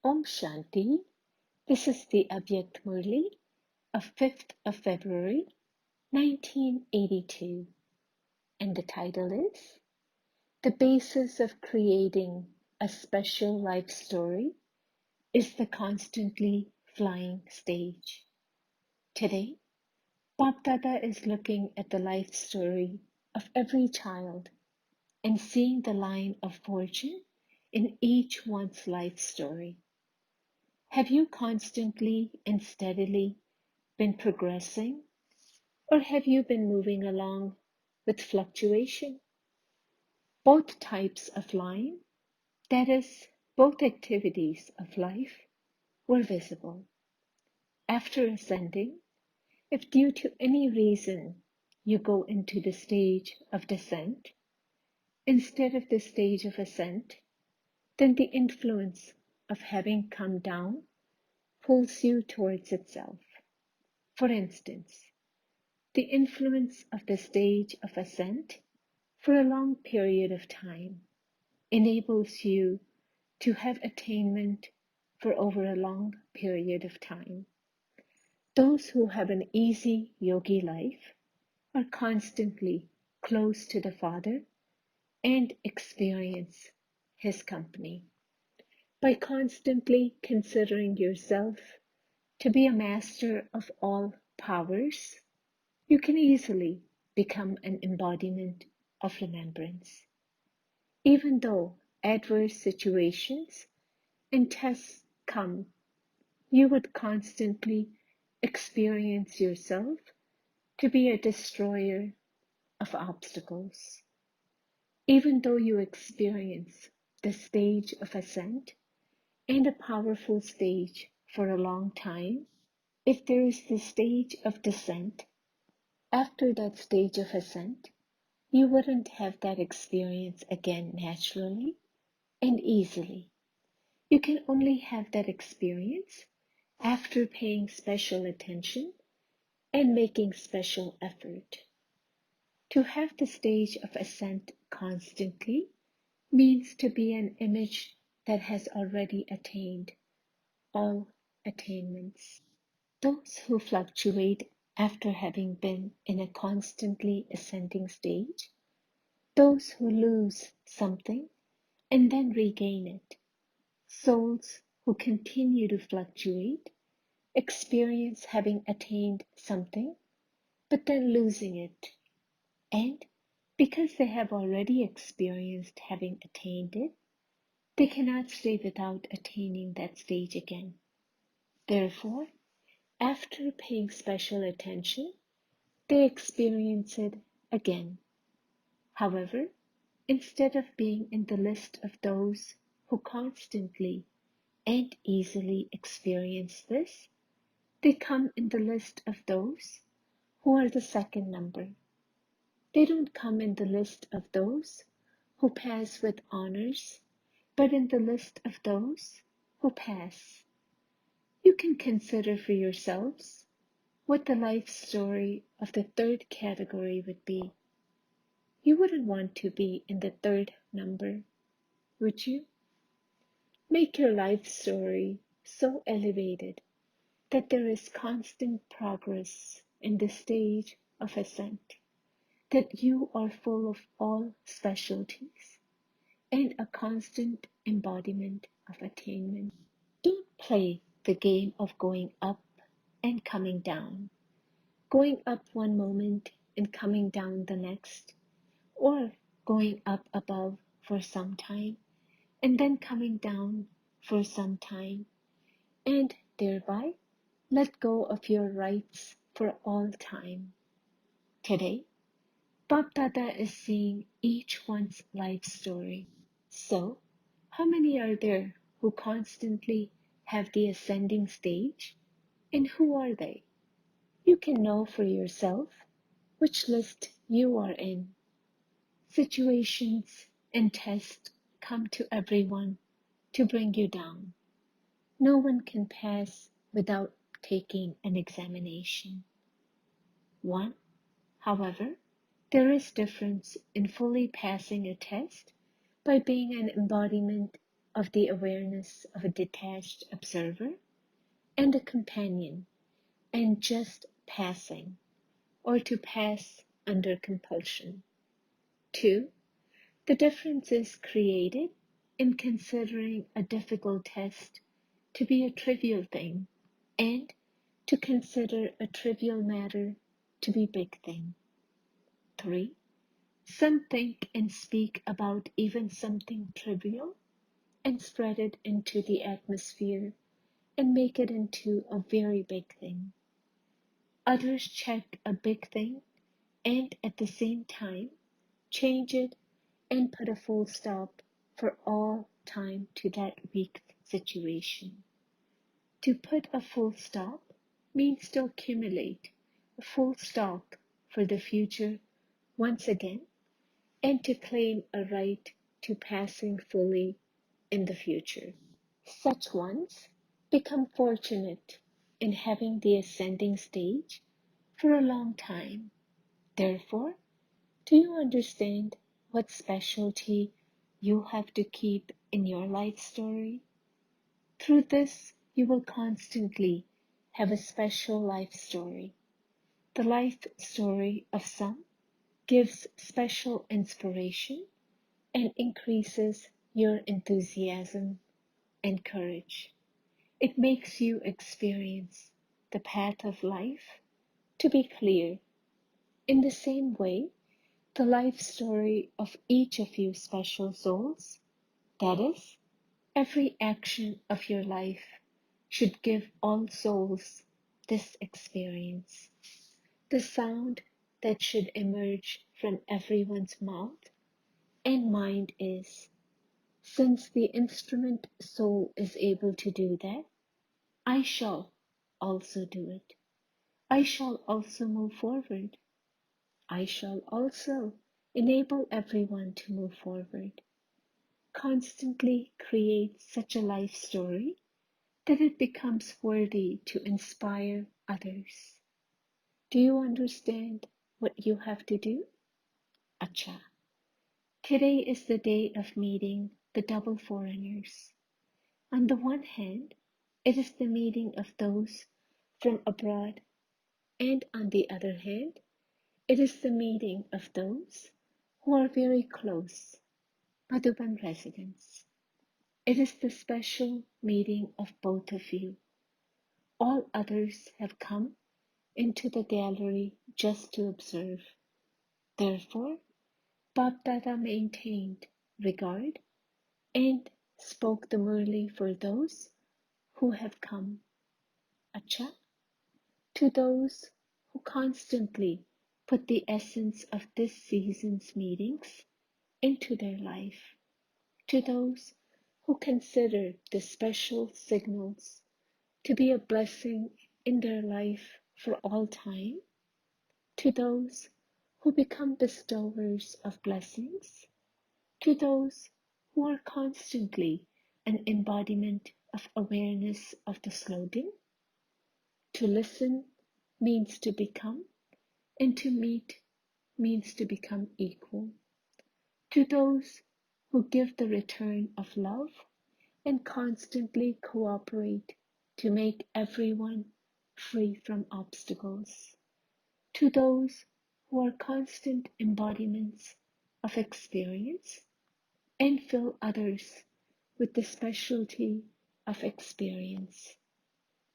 Om Shanti. This is the Avyakt Murli of 5th of February 1982, and the title is The Basis of Creating a Special Life Story is the Constantly Flying Stage. Today, Bap Dada is looking at the life story of every child and seeing the line of fortune in each one's life story. Have you constantly and steadily been progressing, or have you been moving along with fluctuation? Both types of line, that is, both activities of life, were visible. After ascending, if due to any reason you go into the stage of descent instead of the stage of ascent, then the influence of having come down pulls you towards itself. For instance, the influence of the stage of ascent for a long period of time enables you to have attainment for over a long period of time. Those who have an easy yogi life are constantly close to the Father and experience His company. By constantly considering yourself to be a master of all powers, you can easily become an embodiment of remembrance. Even though adverse situations and tests come, you would constantly experience yourself to be a destroyer of obstacles. Even though you experience the stage of ascent and a powerful stage for a long time, if there is the stage of descent, after that stage of ascent, you wouldn't have that experience again naturally and easily. You can only have that experience after paying special attention and making special effort. To have the stage of ascent constantly means to be an image that has already attained all attainments. Those who fluctuate after having been in a constantly ascending stage, those who lose something and then regain it, souls who continue to fluctuate, experience having attained something, but then losing it. And because they have already experienced having attained it, they cannot stay without attaining that stage again. Therefore, after paying special attention, they experience it again. However, instead of being in the list of those who constantly and easily experience this, they come in the list of those who are the second number. They don't come in the list of those who pass with honors, but in the list of those who pass. You can consider for yourselves what the life story of the third category would be. You wouldn't want to be in the third number, would you? Make your life story so elevated that there is constant progress in the stage of ascent, that you are full of all specialties and a constant embodiment of attainment. Don't play the game of going up and coming down, going up one moment and coming down the next, or going up above for some time and then coming down for some time, and thereby let go of your rights for all time. Today, Bap Dada is seeing each one's life story. So, how many are there who constantly have the ascending stage, and who are they? You can know for yourself which list you are in. Situations and tests come to everyone to bring you down. No one can pass without taking an examination. One, however, there is difference in fully passing a test by being an embodiment of the awareness of a detached observer and a companion, and just passing, or to pass under compulsion. 2. The difference is created in considering a difficult test to be a trivial thing, and to consider a trivial matter to be big thing. 3. Some think and speak about even something trivial and spread it into the atmosphere and make it into a very big thing. Others check a big thing and at the same time change it and put a full stop for all time to that weak situation. To put a full stop means to accumulate a full stock for the future once again, and to claim a right to passing fully in the future. Such ones become fortunate in having the ascending stage for a long time. Therefore, do you understand what specialty you have to keep in your life story? Through this, you will constantly have a special life story. The life story of some gives special inspiration and increases your enthusiasm and courage. It makes you experience the path of life to be clear. In the same way, the life story of each of you special souls, that is, every action of your life, should give all souls this experience. The sound that should emerge from everyone's mouth and mind is, since the instrument soul is able to do that, I shall also do it. I shall also move forward. I shall also enable everyone to move forward. Constantly create such a life story that it becomes worthy to inspire others. Do you understand what you have to do? Acha. Today is the day of meeting the double foreigners. On the one hand, it is the meeting of those from abroad, and on the other hand, it is the meeting of those who are very close, Madhuban residents. It is the special meeting of both of you. All others have come into the gallery just to observe. Therefore, Bapdada maintained regard and spoke the Murli for those who have come. Acha, to those who constantly put the essence of this season's meetings into their life, to those who consider the special signals to be a blessing in their life for all time, to those who become bestowers of blessings, to those who are constantly an embodiment of awareness of the slogan, to listen means to become, and to meet means to become equal, to those who give the return of love and constantly cooperate to make everyone free from obstacles, to those who are constant embodiments of experience and fill others with the specialty of experience,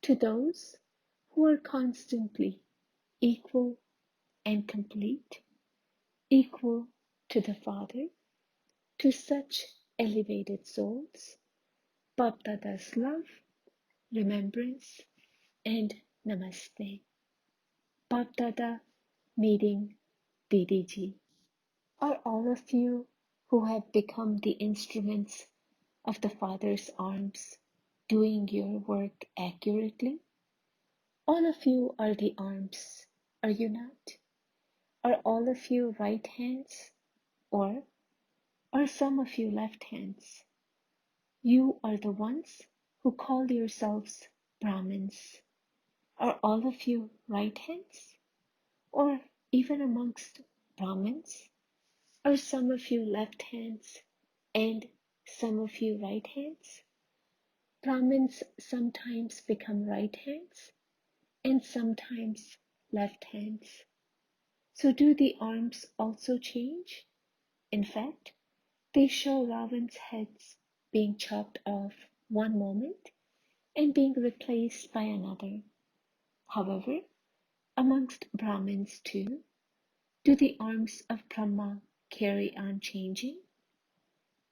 to those who are constantly equal and complete, equal to the Father, to such elevated souls, Bapdada's love, remembrance, and namaste. Bapdada meeting DDG. Are all of you who have become the instruments of the Father's arms doing your work accurately? All of you are the arms, are you not? Are all of you right hands, or are some of you left hands? You are the ones who call yourselves Brahmins. Are all of you right hands? Or even amongst Brahmins, are some of you left hands and some of you right hands. Brahmins sometimes become right hands and sometimes left hands. So do the arms also change? In fact, they show Ravan's heads being chopped off one moment and being replaced by another. However, amongst Brahmins too, do the arms of Brahma carry on changing?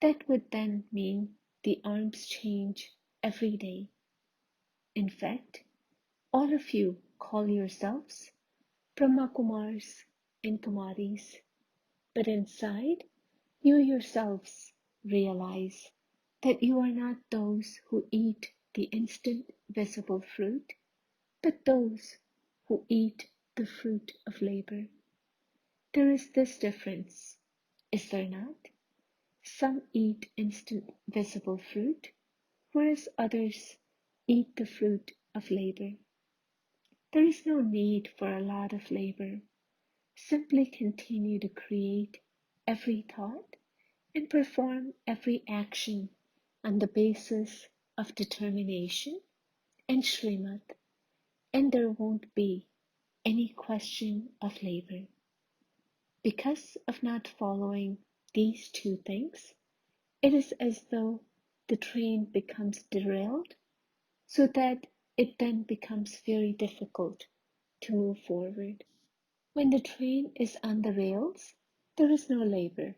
That would then mean the arms change every day. In fact, all of you call yourselves Brahma Kumars and Kumaris, but inside you yourselves realize that you are not those who eat the instant visible fruit, but those who eat the fruit of labor. There is this difference, is there not? Some eat instant visible fruit, whereas others eat the fruit of labor. There is no need for a lot of labor. Simply continue to create every thought and perform every action on the basis of determination and Srimad, and there won't be any question of labor. Because of not following these two things, it is as though the train becomes derailed, so that it then becomes very difficult to move forward. When the train is on the rails, there is no labor.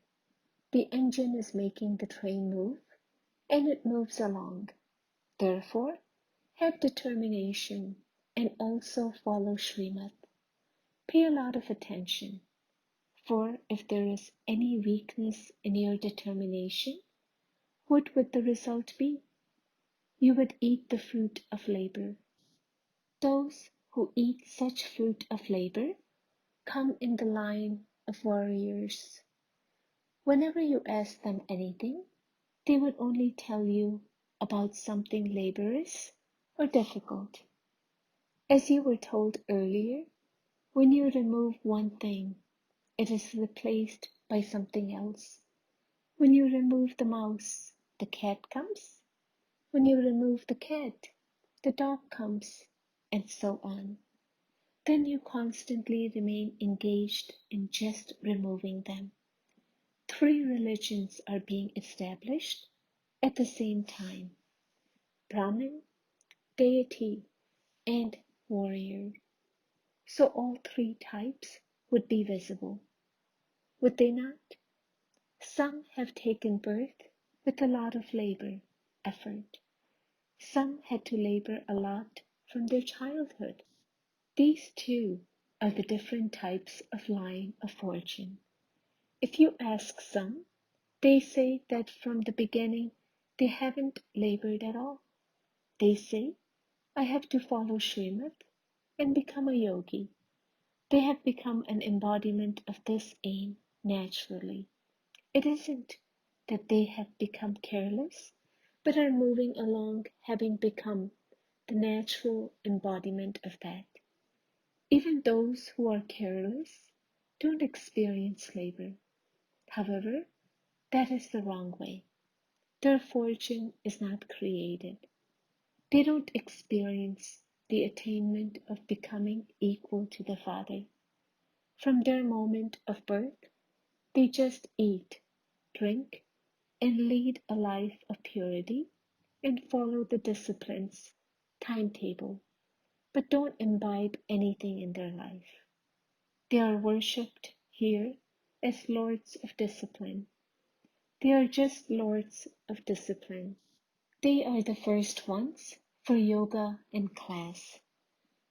The engine is making the train move, and it moves along. Therefore, have determination and also follow Srimad. Pay a lot of attention, for if there is any weakness in your determination, what would the result be? You would eat the fruit of labor. Those who eat such fruit of labor come in the line of warriors. Whenever you ask them anything, they would only tell you about something laborious or difficult. As you were told earlier, when you remove one thing, it is replaced by something else. When you remove the mouse, the cat comes. When you remove the cat, the dog comes, and so on. Then you constantly remain engaged in just removing them. Three religions are being established at the same time: Brahmin, deity, and warrior. So all three types would be visible, would they not? Some have taken birth with a lot of labor, effort. Some had to labor a lot from their childhood. These too are the different types of line of fortune. If you ask some, they say that from the beginning they haven't labored at all. They say, I have to follow Srimad and become a yogi. They have become an embodiment of this aim naturally. It isn't that they have become careless, but are moving along having become the natural embodiment of that. Even those who are careless don't experience labor. However, that is the wrong way. Their fortune is not created. They don't experience the attainment of becoming equal to the Father. From their moment of birth, they just eat, drink, and lead a life of purity and follow the discipline's timetable, but don't imbibe anything in their life. They are worshipped here as lords of discipline. They are just lords of discipline. They are the first ones for yoga and class.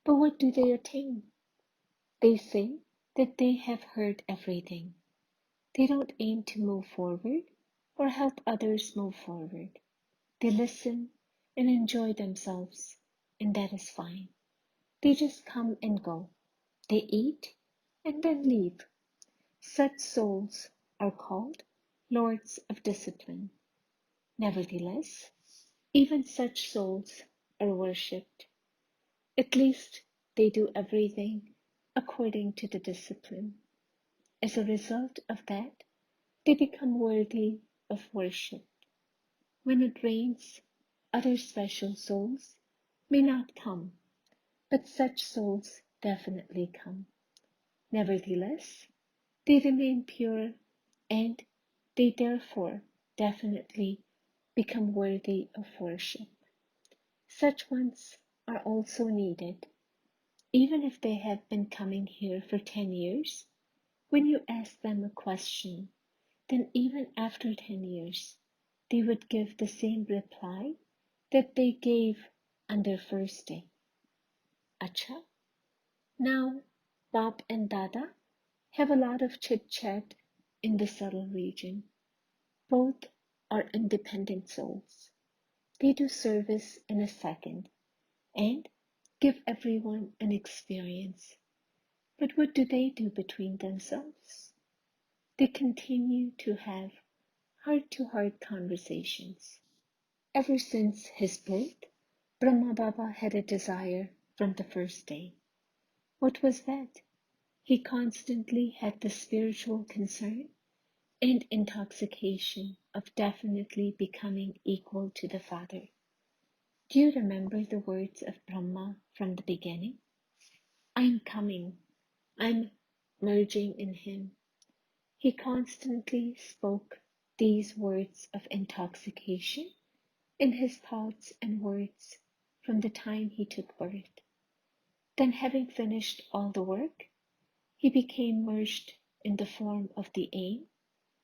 But what do they attain? They say that they have heard everything. They don't aim to move forward or help others move forward. They listen and enjoy themselves, and that is fine. They just come and go. They eat and then leave. Such souls are called lords of discipline. Nevertheless, even such souls are worshipped. At least they do everything according to the discipline. As a result of that, they become worthy of worship. When it rains, other special souls may not come, but such souls definitely come. Nevertheless, they remain pure and they therefore definitely become worthy of worship. Such ones are also needed, even if they have been coming here for 10 years. When you ask them a question, then even after 10 years, they would give the same reply that they gave on their first day. Acha, now Bap and Dada have a lot of chit chat in the subtle region. Both are independent souls. They do service in a second and give everyone an experience. But what do they do between themselves? They continue to have heart-to-heart conversations. Ever since his birth, Brahma Baba had a desire from the first day. What was that? He constantly had the spiritual concern and intoxication of definitely becoming equal to the Father. Do you remember the words of Brahma from the beginning? I'm coming. I'm merging in him. He constantly spoke these words of intoxication in his thoughts and words from the time he took birth. Then, having finished all the work, he became merged in the form of the aim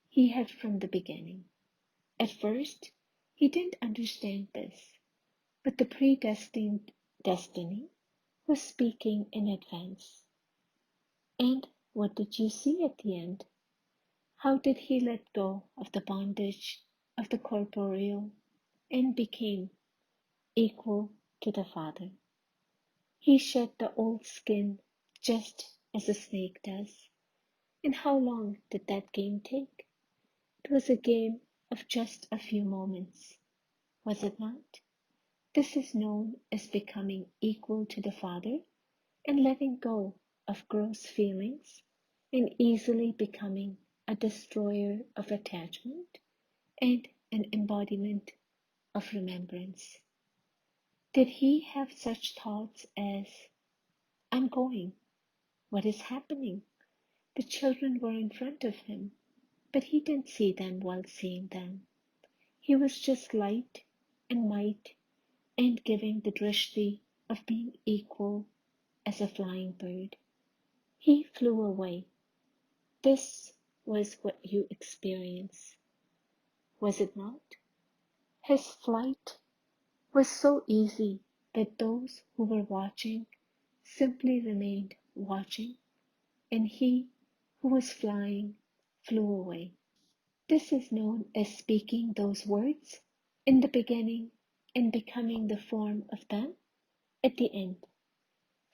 he had from the beginning. At first, he didn't understand this, but the predestined destiny was speaking in advance. And what did you see at the end? How did he let go of the bondage of the corporeal and became equal to the Father? He shed the old skin just as a snake does. And how long did that game take? It was a game of just a few moments, was it not? This is known as becoming equal to the Father and letting go of gross feelings and easily becoming a destroyer of attachment and an embodiment of remembrance. Did he have such thoughts as, I'm going, what is happening? The children were in front of him, but he didn't see them while seeing them. He was just light and might and giving the drishti of being equal as a flying bird. He flew away. This was what you experience, was it not? His flight was so easy that those who were watching simply remained watching, and he who was flying flew away. This is known as speaking those words in the beginning and becoming the form of them at the end.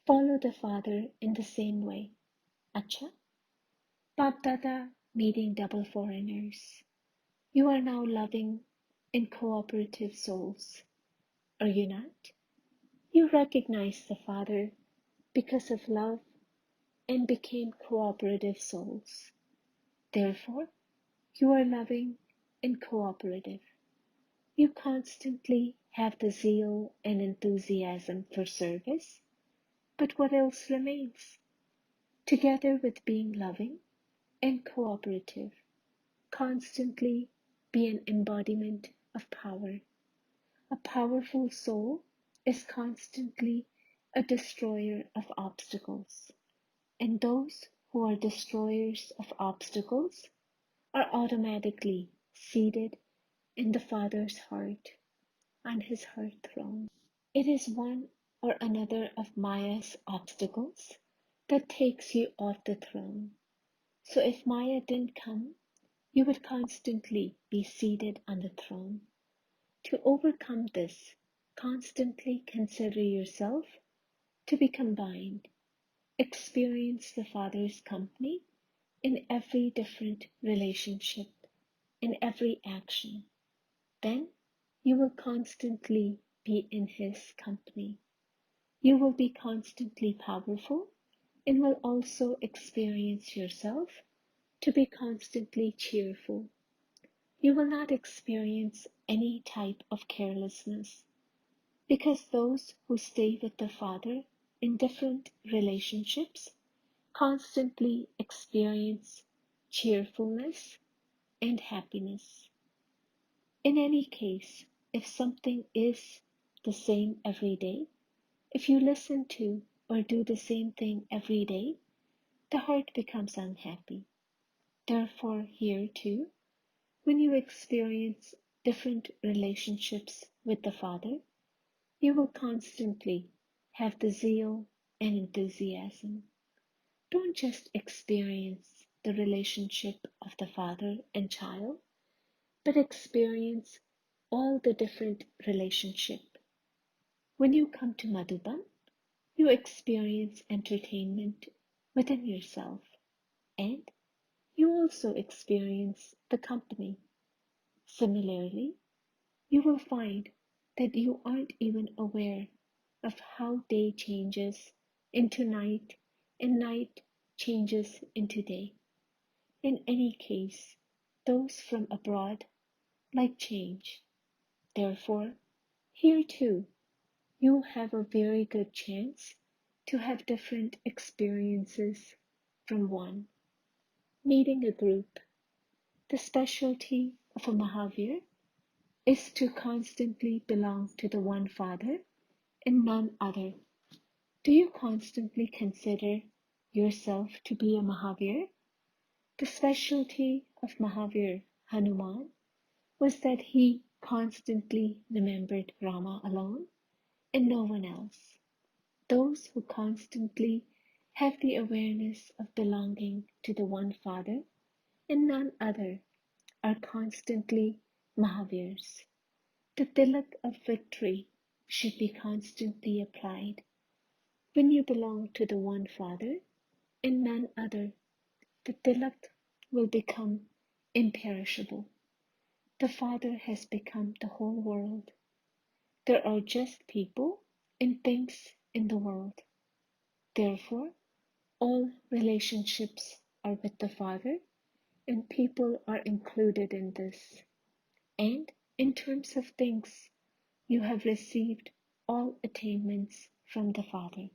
Follow the Father in the same way. Acha, Bap Dada meeting double foreigners. You are now loving and cooperative souls, are you not? You recognize the Father because of love and became cooperative souls. Therefore, you are loving and cooperative. You constantly have the zeal and enthusiasm for service, but what else remains? Together with being loving and cooperative, constantly be an embodiment of power. A powerful soul is constantly a destroyer of obstacles, and those who are destroyers of obstacles are automatically seated in the Father's heart, on his heart throne. It is one or another of Maya's obstacles that takes you off the throne. So if Maya didn't come, you would constantly be seated on the throne. To overcome this, constantly consider yourself to be combined. Experience the Father's company in every different relationship, in every action. Then you will constantly be in His company. You will be constantly powerful and will also experience yourself to be constantly cheerful. You will not experience any type of carelessness, because those who stay with the Father in different relationships constantly experience cheerfulness and happiness. In any case, if something is the same every day, if you listen to or do the same thing every day, the heart becomes unhappy. Therefore, here too, when you experience different relationships with the Father, you will constantly have the zeal and enthusiasm. Don't just experience the relationship of the father and child, but experience all the different relationships. When you come to Madhuban, you experience entertainment within yourself, and you also experience the company. Similarly, you will find that you aren't even aware of how day changes into night and night changes into day. In any case, those from abroad like change. Therefore, here too, you have a very good chance to have different experiences from one. Meeting a group. The specialty of a Mahavir is to constantly belong to the one Father and none other. Do you constantly consider yourself to be a Mahavir? The specialty of Mahavir Hanuman was that he constantly remembered Rama alone and no one else. Those who constantly have the awareness of belonging to the one Father and none other are constantly Mahavirs. The tilak of victory should be constantly applied. When you belong to the one Father and none other, the tilak will become imperishable. The Father has become the whole world. There are just people and things in the world. Therefore, all relationships are with the Father, and people are included in this. And in terms of things, you have received all attainments from the Father.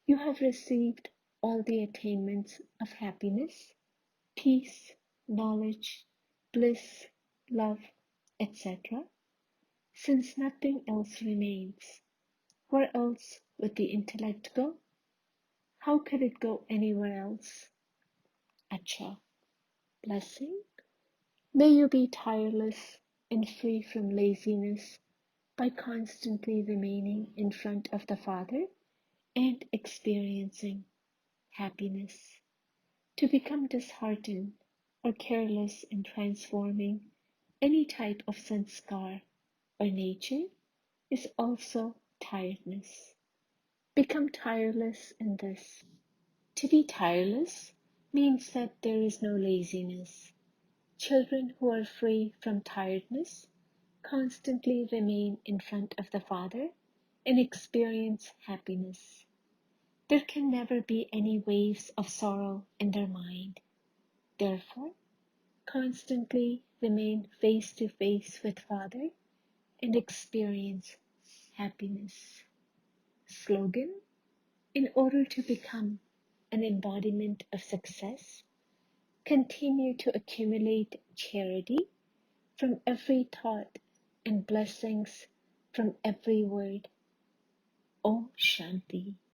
You have received all the attainments of happiness, peace, knowledge, bliss, love, etc. Since nothing else remains, where else would the intellect go? How could it go anywhere else? Acha. Blessing. May you be tireless and free from laziness by constantly remaining in front of the Father and experiencing happiness. To become disheartened or careless in transforming any type of sanskar or nature is also tiredness. Become tireless in this. To be tireless means that there is no laziness. Children who are free from tiredness constantly remain in front of the Father and experience happiness. There can never be any waves of sorrow in their mind. Therefore, constantly remain face to face with Father and experience happiness. Slogan: in order to become an embodiment of success, continue to accumulate charity from every thought and blessings from every word. Om Shanti.